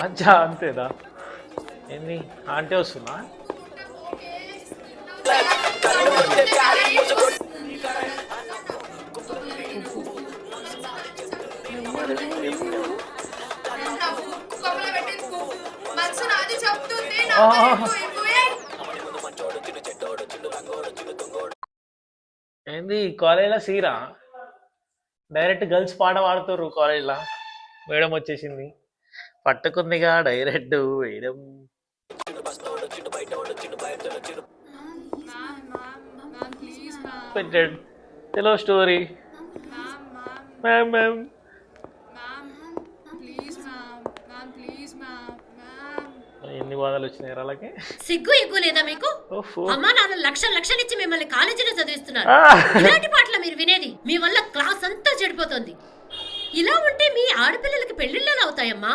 అచ్చా అంతేదా ఏంది ఆంటీ వస్తుందా ఏంది కాలేజ్లో సీరా డైరెక్ట్ గర్ల్స్ పాట పాడుతుర్రు కాలేజ్లో మేడం వచ్చేసింది పట్టుకుందిగా డైరెక్ట్ వేయడం పెట్టాడు తెలుగు స్టోరీ మ్యామ్ మ్యామ్ ఎన్ని బాధలు వచ్చినాయి వాళ్ళకి సిగ్గు ఎగ్గు లేదా మీకు? ఓహో. అమ్మా నాన్న లక్షలు ఇచ్చి మిమ్మల్ని కాలేజీలో చదివిస్తున్నారు. ఇలాంటి పాటలు మీరు వినేది? మీ వల్ల క్లాస్ అంతా చెడిపోతుంది. ఇలా ఉంటే మీ ఆడపిల్లలకి పెళ్లిళ్ళు అవుతాయమ్మా.